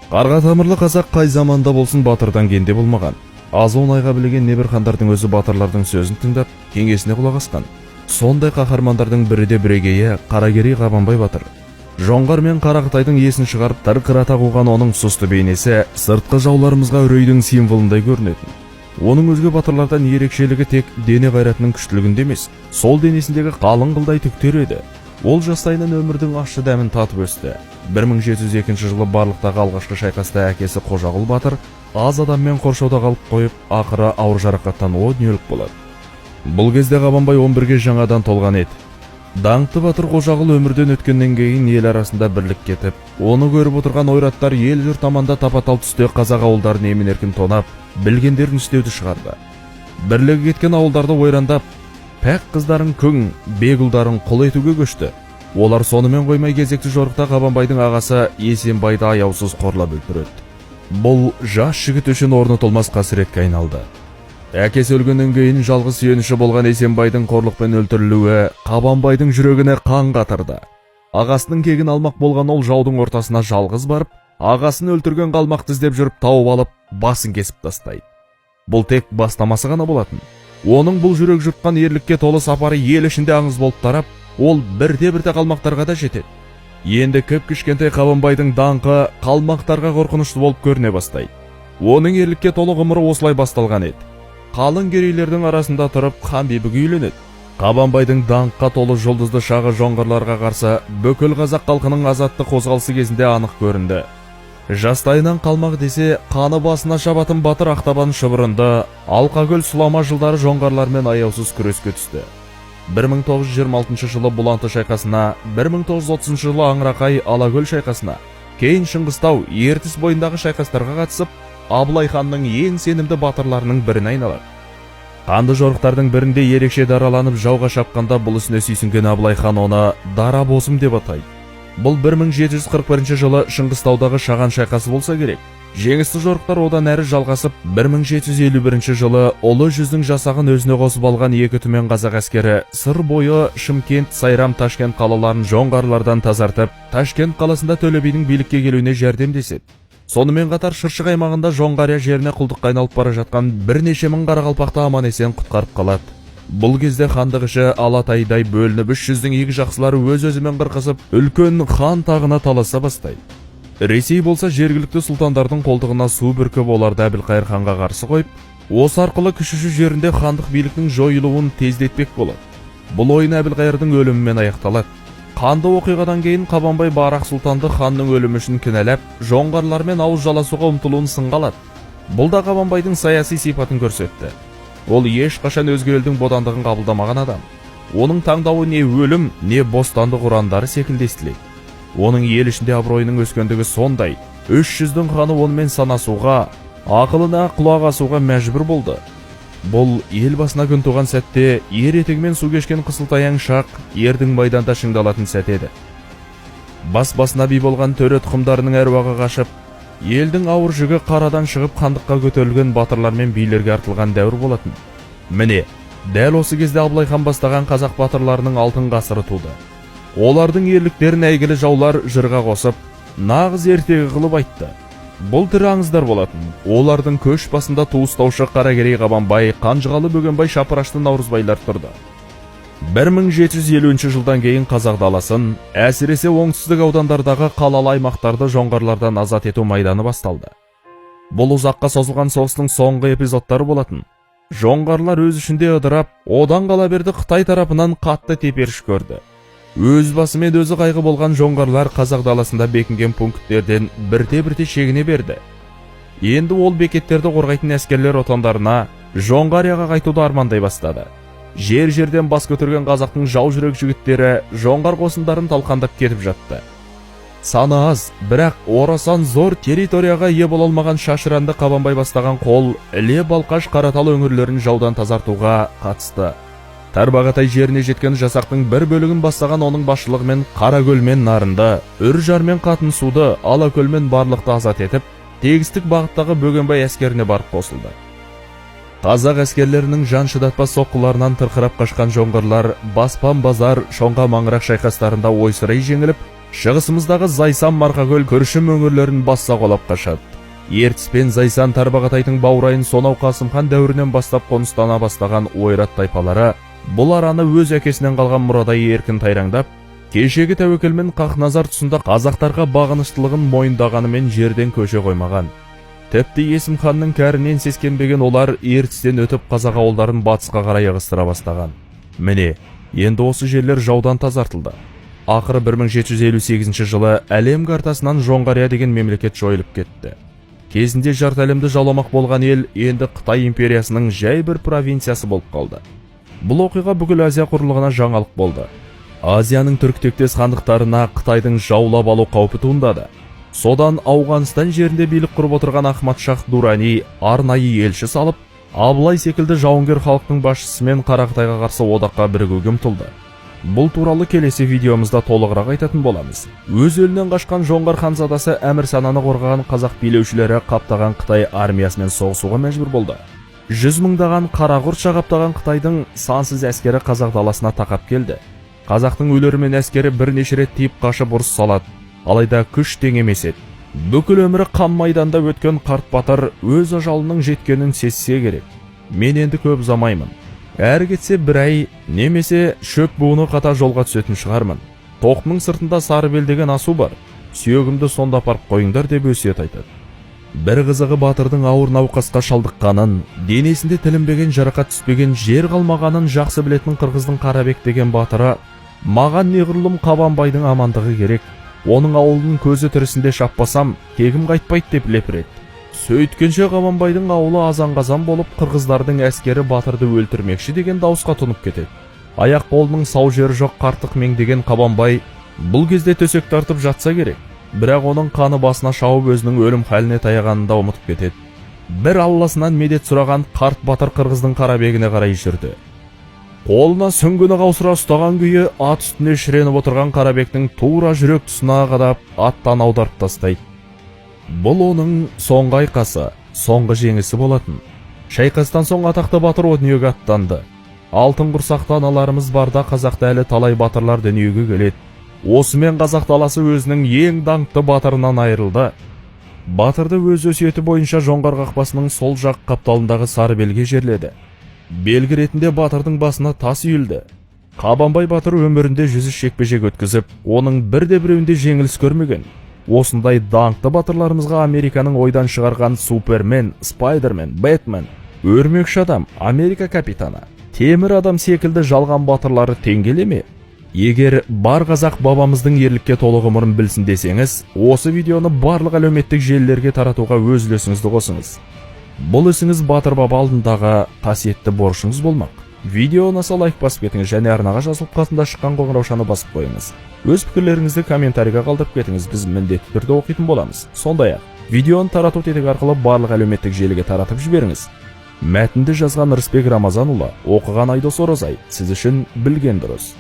Қарға тамырлы қазақ қай заманда болсын батырдан кенде болмаған. Аз оңайға білеген небір хандардың өзі батырлардың сөзін тыңдап, кеңесіне құлақ асқан. Сондай қаһармандардың бірі де бірегейі Қаракерей Қабанбай батыр. Жоңғар мен Қарақытайдың есін шығарып тырқырата қуған оның сұсты бейнесі сыртқы жауларымызға үрейдің символындай көрінетін. Оның өзге батырлардан ерекшелігі тек дене қайратының күштілігінде емес, сол денесіндегі қалың қылдай түктер еді. Ол жастайынан өмірдің ащы дәмін татып өсті. 1702 жылы барлықтағы алғашқы шайқаста әкесі Қожағұл батыр аз адаммен қоршауда қалып қойып, ақыры ауыр жарақаттан о дүниелік болады. Бұл кезде Қабанбай 11-ге жаңадан толған еді. Даңқты батыр Қожағұл өмірден өткеннен кейін ел арасында бірлік кетіп, оны көріп отырған ойраттар ел жұрт аманда тапа-тал түсте қазақ ауылдарын емін-еркін тонап, білгендерін істеуді шығарды. Бірлігі кеткен ауылдарды ойрандап, пәк қыздарын күң, бек ұлдарын құл етуге көшті. Олар сонымен қоймай кезекті жорықта Қабанбайдың ағасы Есенбайды аяусыз қорлап өлтірді. Бұл жас жігіт үшін орны толмас қасіретке айналды. Әкесі өлгеннен кейін жалғыз сүйеніші болған Есенбайдың қорлықпен өлтірілуі Қабанбайдың жүрегіне қан қатырды. Ағасының кегін алмақ болған ол жаудың ортасына жалғыз барып, ағасын өлтірген қалмақты іздеп жүріп тауып алып, басын кесіп тастайды. Бұл тек бастамасы ғана болатын. Оның бұл жүрек жұртқан ерлікке толы сапары ел ішінде аңыз болып тарап, ол бірте-бірте қалмақтарға да жетеді. Енді кіп-кішкентай Қабанбайдың даңқы қалмақтарға қорқынышты болып көріне бастайды. Оның ерлікке толы ғұмыры осылай басталған еді. Қалың керейлердің арасында тұрып хан бибіге үйленеді. Қабанбайдың даңққа толы жұлдызды шағы жоңғарларға қарсы бүкіл қазақ халқының азаттық қозғалысы кезінде анық көрінді. Жастайынан қалмақ десе, қаны басына шабатын батыр Ақтабан шұбырынды, Алқакөл Сұлама жылдары жоңғарлармен аяусыз күреске түсті. 1926 жылы Бұланты шайқасына, 1930 жылы Аңырақай Алакөл шайқасына, кейін Шыңғыстау, Ертіс бойындағы шайқастарға қатысып, Абылай ханның ең сенімді батырларының біріне айналады. Қанды жорықтардың бірінде ерекше дараланып жауға шапқанда бұл ісіне сүйсінген Абылай хан оны Дара босым деп атайды. Бұл 1741 жылы Шыңғыстаудағы Шаған шайқасы болса керек. Жеңісті жорықтар одан әрі жалғасып, 1751 жылы Ұлы жүздің жасағын өзіне қосып алған екі түмен қазақ әскері сыр бойы Шымкент, Сайрам, Ташкент қалаларын жоңғарлардан тазартып, Ташкент қаласында Төле бидің билікке келуіне жәрдемдеседі. Сонымен қатар Шыршық аймағында Жоңғария жеріне құлдыққа айналып бара жатқан бірнеше мың қарақалпақты аман-есен құтқарып қалады. Бұл кезде хандық іші алатайдай бөлініп, 300-дің екі жақсылары өз-өзімен қырқысып, үлкен хан тағына таласа бастайды. Ресей болса жергілікті сұлтандардың қолтығына су бүркіп, оларды Әбілқайыр ханға қарсы қойып, осы арқылы кіші жерінде хандық биліктің жойылуын тездетпек болады. Бұл ойын Әбілқайырдың өлімімен аяқталады. Қанды оқиғадан кейін Қабанбай Барақ сұлтанды ханның өлімі үшін кінәлап, жоңғарлармен ауыз жаласуға ұмтылуын сынға алады. Бұл да Қабанбайдың саяси сипатын көрсетті. Ол ешқашан өзге елдің бодандығын қабылдамаған адам. Оның таңдауы не өлім, не бостандық ұрандары секілді естіледі. Оның ел ішінде абыройының өскендігі сондай, 300-дің ханы онымен санасуға, ақылына құлақ асуға мәжбүр болды. Бұл ел басына күн туған сәтте ер етегімен су кешкен қысылтаяң шақ ердің майданда шыңдалатын сәт еді. Бас-басына би болған төре тұқымдарының әруағы қашып, елдің ауыр жүгі қарадан шығып хандыққа көтерілген батырлар мен билерге артылған дәуір болатын. Міне, дәл осы кезде Абылай хан бастаған қазақ батырларының алтын ғасыры туды. Олардың ерліктерін әйгілі жаулар жырға қосып, нағыз ертегі қылып айтты. Бұл тірі аңыздар болатын. Олардың көш басында туыстаушы Қаракерей Қабанбай, Қанжығалы Бөгенбай, Шапырашты Наурызбайлар тұрды. 1750 жылдан кейін қазақ даласын, әсіресе оңтүстік аудандардағы қалалы аймақтарды жоңғарлардан азат ету майданы басталды. Бұл ұзаққа созылған соғыстың соңғы эпизодтары болатын. Жоңғарлар өз ішінде ыдырап, одан қала берді Қытай тарапынан қатты теперіш көрді. Өз басымен өзі қайғы болған жоңғарлар қазақ даласында бекінген пункттерден бірте-бірте шегіне берді. Енді ол бекеттерді қорғайтын әскерлер отандарына, Жоңғарияға қайтуды армандай бастады. Жер-жерден бас көтерген қазақтың жау жүрек жігіттері жоңғар қосындарын талқандап кетіп жатты. Саны аз, бірақ орасан зор территорияға ие бола алмаған Шашыранды Қабанбай бастаған қол Іле, Балқаш, Қаратал өңірлерін жаудан тазартуға қатысты. Тарбағатай жеріне жеткен жасақтың бір бөлігін бастаған оның басшылығымен Қаракөл мен Нарынды, Үржар мен Қатынсуды, Алакөл мен Барлықты азат етіп, тегістік бағыттағы Бөгенбай әскеріне барып қосылды. Қазақ әскерлерінің жан шыдатпас соққыларынан тырқырап қашқан жоңғарлар Баспан Базар, Шоңға Маңырақ шайқастарында ойсырай жеңіліп, Шығысымыздағы Зайсан Марқакөл күршім өңірлерін басса қолап қашады. Ертіс пен Зайсан Тарбағатайдың баурайын сонау Қасымхан дәуірінен бастап қоныстана бастаған ойрат тайпалары бұл араны өз әкесінен қалған мұрадай еркін тайраңдап, кешегі тәуекел мен Қақназар тұсында қазақтарға бағыныштылығын мойындағанымен жерден көше қоймаған. Тіпті Есім ханның кәрінен сескенбеген олар ертістен өтіп қазақ ауылдарын батысқа қарай ығыстыра бастаған. Міне, енді осы жерлер жаудан тазартылды. Ақыры 1758 жылы әлем картасынан Жоңғария деген мемлекет жойылып кетті. Кезінде жарты әлемді жауламақ болған ел енді Қытай империясының жай бір провинциясы болып қалды. Бұл оқиға бүкіл Азия құрлығына жаңалық болды. Азияның түркітектес хандықтарына Қытайдың жаулап алу қаупі туындады. Содан Ауғанстан жерінде билік құрып отырған Ахмад Шах Дурани арнайы елші салып, Абылай секілді жауынгер халықтың басшысымен Қарақытайға қарсы одаққа бірігуге ұмтылды. Бұл туралы келесі видеомызда толығырақ айтатын боламыз. Өз елінен қашқан жоңғар ханзадасы Әмір Сананы қорғаған қазақ билеушілері қаптаған Қытай армиясымен соғысуға мәжбүр болды. 100 мыңдаған қарақұрт шағаптаған Қытайдың сансыз әскері қазақ даласына тақап келді. Қазақтың өлері мен әскері бірнеше рет тиіп қашып ұрыс салады. Алайда күш тең емес еді. Бүкіл өмірі қан майданда өткен қарт батыр өз ажалының жеткенін сезсе керек. Мен енді көп ұзамаймын. Әрі кетсе бір ай немесе шөп буыны қата жолға түсетін шығармын. Тоқымның сыртында Сарыбел деген асу бар. Сүйегімді сонда апарып қойыңдар деп өсиет айтады. Бір қызығы батырдың ауыр науқасқа шалдыққанын, денесінде тілінбеген жарақат түспеген жер қалмағанын жақсы білетін қырғыздың Қарабек деген батыры, маған неғұрлым Қабанбайдың амандығы керек. Оның ауылының көзі тірісінде шаппасам, кегім қайтпайды деп лепіреді. Сөйткенше Қабанбайдың ауылы азан-қазан болып, қырғыздардың әскері батырды өлтірмекші деген дауысқа тұнып кетеді. Аяқ қолының сау жері жоқ қартық меңдеген Қабанбай бұл кезде төсек тартып жатса керек. Бірақ оның қаны басына шауып өзінің өлім халіне таяғанын да ұмытып кетеді. Бір алласынан медет сұраған қарт батыр қырғыздың Қарабегіне қарай жүрді. Қолына сүңгіні қаусыра ұстаған күйі ат үстіне шіреніп отырған Қарабектің тура жүрек тұсына қадап аттан аударып тастайды. Бұл оның соңғы айқасы, соңғы жеңісі болатын. Шайқастан соң атақты батыр о дүниеге аттанды. Алтын құрсақты аналарымыз барда қазақта әлі талай батырлар дүниеге келеді. Осымен қазақ даласы өзінің ең даңқты батырынан айырылды. Батырды өз өсиеті бойынша Жоңғар қақпасының сол жақ қапталындағы Сарыбелге жерледі. Белгі ретінде батырдың басына тас үйілді. Қабанбай батыр өмірінде 100 жекпе-жек өткізіп, оның бірде-біреуінде жеңіліс көрмеген. Осындай даңқты батырларымызға Американың ойдан шығарған Супермен, Спайдермен, Бэтмен, өрмекші адам, Америка капитаны, темір адам секілді жалған батырлары тең ме? Егер бар қазақ бабамыздың ерлікке толы ғұмырын білсін десеңіз, осы видеоны барлық әлеуметтік желілерге таратуға өз үлесіңізді қосыңыз. Бұл ісіңіз батыр баба алдындағы қасиетті борышыңыз болмақ. Видео ұнаса лайк басып кетіңіз және арнаға жазылып қасында шыққан қоңыраушаны басып қойыңыз. Өз пікірлеріңізді комментарийға қалдырып кетіңіз, біз міндетті түрде оқитын боламыз. Сондай-ақ, видеоны тарату тетігі арқылы барлық әлеуметтік желіге таратып жіберіңіз. Мәтінді жазған Рысбек Рамазанұлы, оқыған Айдос Оразай, сіз үшін білген дұрыс.